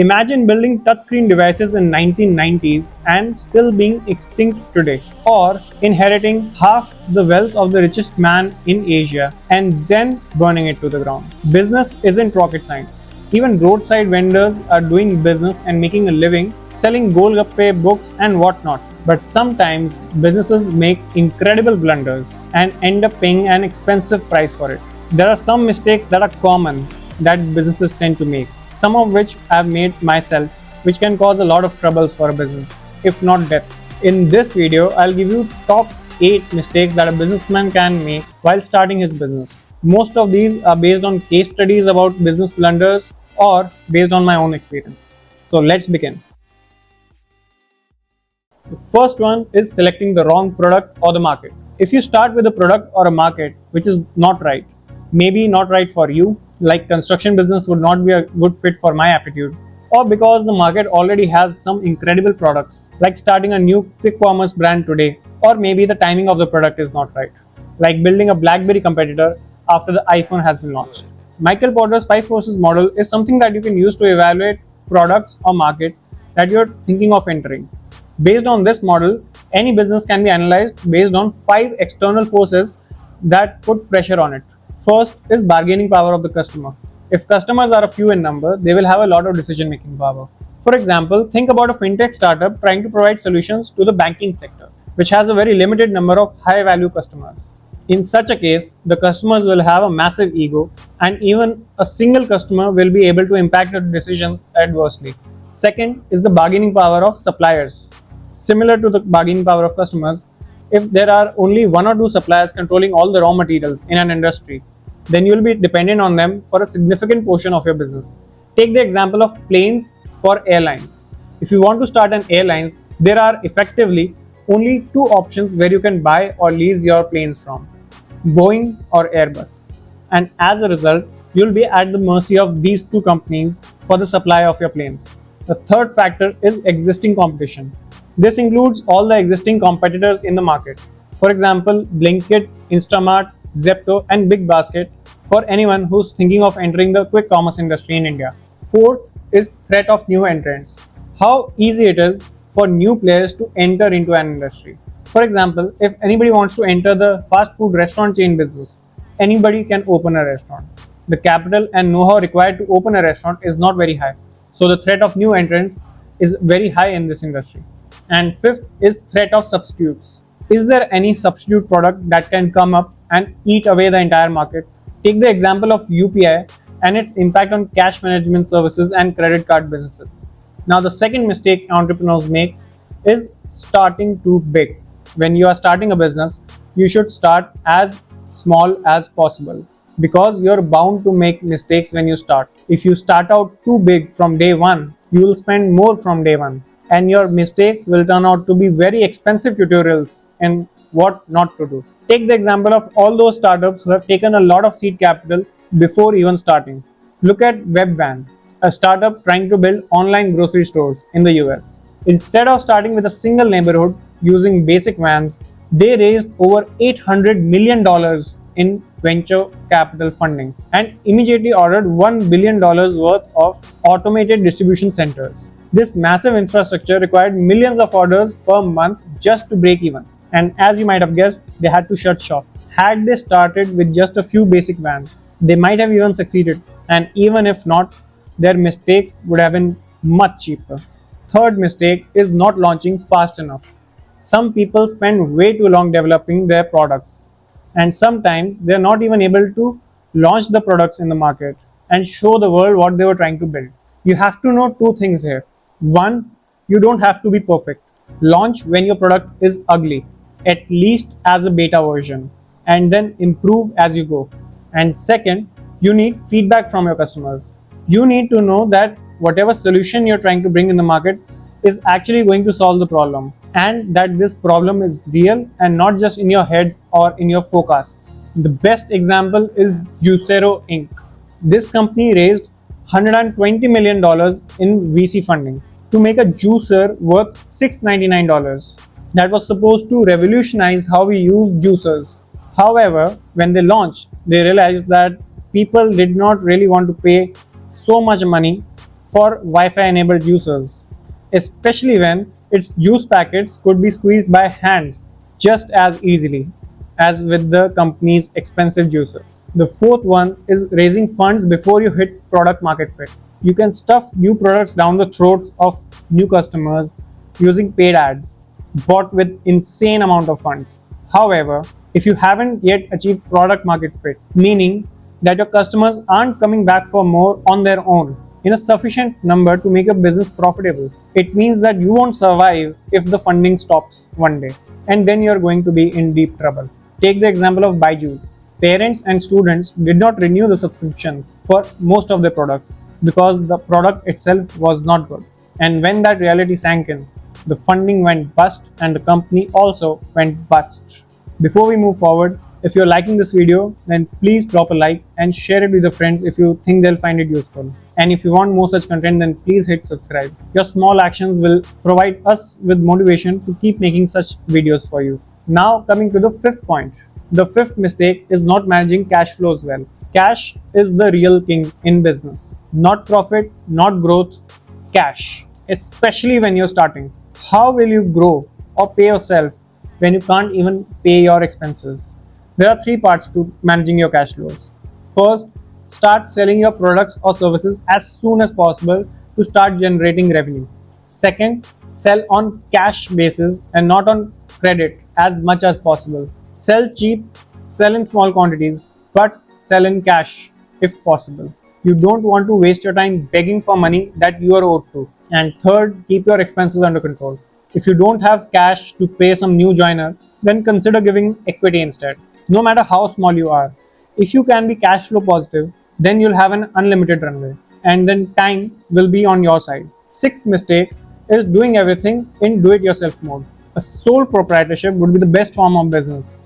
Imagine building touchscreen devices in 1990s and still being extinct today, or inheriting half the wealth of the richest man in Asia and then burning it to the ground. Business isn't rocket science. Even roadside vendors are doing business and making a living selling Golgappe, books and whatnot. But sometimes businesses make incredible blunders and end up paying an expensive price for it. There are some mistakes that are common that businesses tend to make, some of which I've made myself, which can cause a lot of troubles for a business, if not death. In this video, I'll give you top 8 mistakes that a businessman can make while starting his business. Most of these are based on case studies about business blunders or based on my own experience. So let's begin. The first one is selecting the wrong product or the market. If you start with a product or a market which is not right, maybe not right for you, like construction business would not be a good fit for my aptitude, or because the market already has some incredible products, like starting a new quick commerce brand today, or maybe the timing of the product is not right, like building a BlackBerry competitor after the iPhone has been launched. Michael Porter's 5 forces model is something that you can use to evaluate products or market that you're thinking of entering. Based on this model, any business can be analyzed based on 5 external forces that put pressure on it. First is bargaining power of the customer. If customers are a few in number, they will have a lot of decision-making power. For example, think about a fintech startup trying to provide solutions to the banking sector, which has a very limited number of high-value customers. In such a case, the customers will have a massive ego, and even a single customer will be able to impact the decisions adversely. Second is the bargaining power of suppliers. Similar to the bargaining power of customers, if there are only 1 or 2 suppliers controlling all the raw materials in an industry, then you will be dependent on them for a significant portion of your business. Take the example of planes for airlines. If you want to start an airlines, there are effectively only 2 options where you can buy or lease your planes from: Boeing or Airbus. And as a result, you'll be at the mercy of these 2 companies for the supply of your planes. The third factor is existing competition. This includes all the existing competitors in the market. For example, Blinkit, Instamart, Zepto and BigBasket for anyone who's thinking of entering the quick commerce industry in India. Fourth is threat of new entrants. How easy it is for new players to enter into an industry. For example, if anybody wants to enter the fast food restaurant chain business, anybody can open a restaurant. The capital and know-how required to open a restaurant is not very high. So the threat of new entrants is very high in this industry. And fifth is threat of substitutes. Is there any substitute product that can come up and eat away the entire market? Take the example of UPI and its impact on cash management services and credit card businesses. Now, the second mistake entrepreneurs make is starting too big. When you are starting a business, you should start as small as possible, because you're bound to make mistakes when you start. If you start out too big from day one, you will spend more from day one, and your mistakes will turn out to be very expensive tutorials in what not to do. Take the example of all those startups who have taken a lot of seed capital before even starting. Look at Webvan, a startup trying to build online grocery stores in the US. Instead of starting with a single neighborhood using basic vans, they raised over $800 million in venture capital funding and immediately ordered $1 billion worth of automated distribution centers. This massive infrastructure required millions of orders per month just to break even. And as you might have guessed, they had to shut shop. Had they started with just a few basic vans, they might have even succeeded. And even if not, their mistakes would have been much cheaper. Third mistake is not launching fast enough. Some people spend way too long developing their products, and sometimes they're not even able to launch the products in the market and show the world what they were trying to build. You have to know 2 things here. One, you don't have to be perfect. Launch when your product is ugly, at least as a beta version, and then improve as you go. And second, you need feedback from your customers. You need to know that whatever solution you're trying to bring in the market is actually going to solve the problem, and that this problem is real and not just in your heads or in your forecasts. The best example is Juicero Inc. This company raised $120 million in VC funding to make a juicer worth $699 that was supposed to revolutionize how we use juicers. However, when they launched, they realized that people did not really want to pay so much money for Wi-Fi enabled juicers, especially when its juice packets could be squeezed by hands just as easily as with the company's expensive juicer. The fourth one is raising funds before you hit product market fit. You can stuff new products down the throats of new customers using paid ads bought with insane amount of funds. However, if you haven't yet achieved product market fit, meaning that your customers aren't coming back for more on their own in a sufficient number to make your business profitable, it means that you won't survive if the funding stops one day, and then you're going to be in deep trouble. Take the example of Byju's. Parents and students did not renew the subscriptions for most of their products because the product itself was not good. And when that reality sank in, the funding went bust and the company also went bust. Before we move forward, if you're liking this video, then please drop a like and share it with your friends if you think they'll find it useful. And if you want more such content, then please hit subscribe. Your small actions will provide us with motivation to keep making such videos for you. Now coming to the fifth point. The fifth mistake is not managing cash flows well. Cash is the real king in business. Not profit, not growth, cash. Especially when you're starting. How will you grow or pay yourself when you can't even pay your expenses? There are three parts to managing your cash flows. First, start selling your products or services as soon as possible to start generating revenue. Second, sell on cash basis and not on credit as much as possible. Sell cheap, sell in small quantities, but sell in cash if possible. You don't want to waste your time begging for money that you are owed to. And third, keep your expenses under control. If you don't have cash to pay some new joiner, then consider giving equity instead. No matter how small you are, if you can be cash flow positive, then you'll have an unlimited runway, and then time will be on your side. Sixth mistake is doing everything in do-it-yourself mode. A sole proprietorship would be the best form of business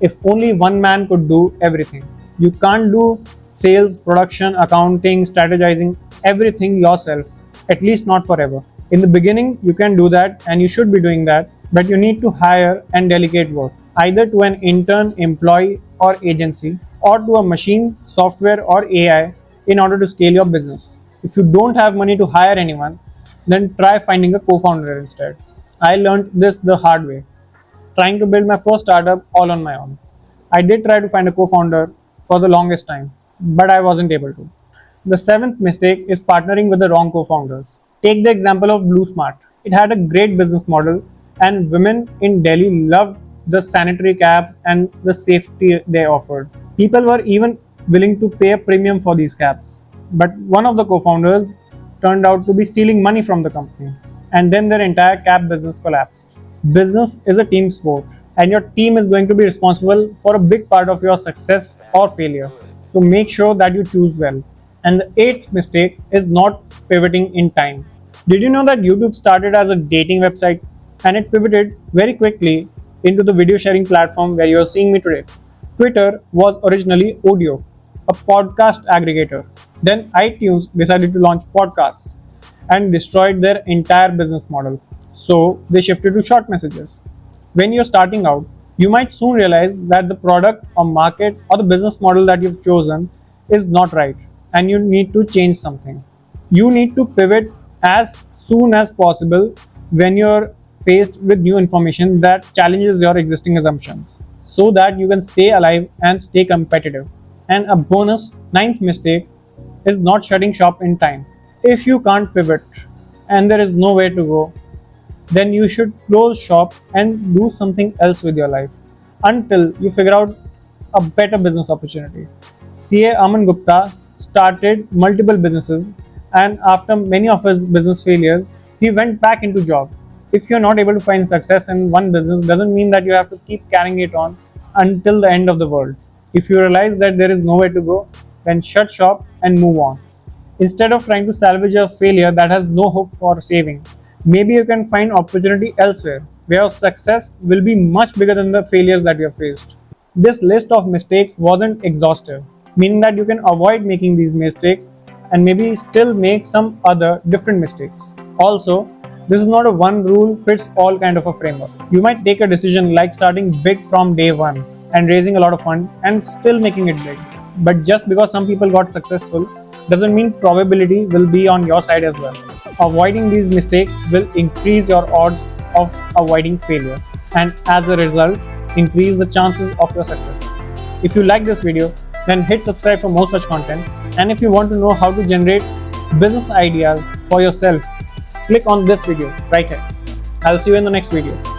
if only one man could do everything. You can't do sales, production, accounting, strategizing, everything yourself, at least not forever. In the beginning, you can do that and you should be doing that, but you need to hire and delegate work, either to an intern, employee, or agency, or to a machine, software, or AI in order to scale your business. If you don't have money to hire anyone, then try finding a co-founder instead. I learned this the hard way, trying to build my first startup all on my own. I did try to find a co-founder for the longest time, but I wasn't able to. The seventh mistake is partnering with the wrong co-founders. Take the example of Blue Smart. It had a great business model, and women in Delhi loved the sanitary caps and the safety they offered. People were even willing to pay a premium for these caps. But one of the co-founders turned out to be stealing money from the company, and then their entire cap business collapsed. Business is a team sport, and your team is going to be responsible for a big part of your success or failure. So make sure that you choose well. And the eighth mistake is not pivoting in time. Did you know that YouTube started as a dating website and it pivoted very quickly into the video sharing platform where you are seeing me today? Twitter was originally audio, a podcast aggregator. Then iTunes decided to launch podcasts and destroyed their entire business model. So they shifted to short messages. When you're starting out, you might soon realize that the product or market or the business model that you've chosen is not right, and you need to change something. You need to pivot as soon as possible when you're faced with new information that challenges your existing assumptions so that you can stay alive and stay competitive. And a bonus, ninth mistake, is not shutting shop in time. If you can't pivot and there is nowhere to go, then you should close shop and do something else with your life until you figure out a better business opportunity. CA Aman Gupta started multiple businesses, and after many of his business failures, he went back into job. If you're not able to find success in one business, doesn't mean that you have to keep carrying it on until the end of the world. If you realize that there is nowhere to go, then shut shop and move on. Instead of trying to salvage a failure that has no hope for saving, maybe you can find opportunity elsewhere where your success will be much bigger than the failures that you have faced. This list of mistakes wasn't exhaustive, meaning that you can avoid making these mistakes and maybe still make some other different mistakes. Also, this is not a one rule fits all kind of a framework. You might take a decision like starting big from day one and raising a lot of fund and still making it big. But just because some people got successful doesn't mean probability will be on your side as well. Avoiding these mistakes will increase your odds of avoiding failure, and as a result, increase the chances of your success. If you like this video, then hit subscribe for more such content. And if you want to know how to generate business ideas for yourself, click on this video right here. I'll see you in the next video.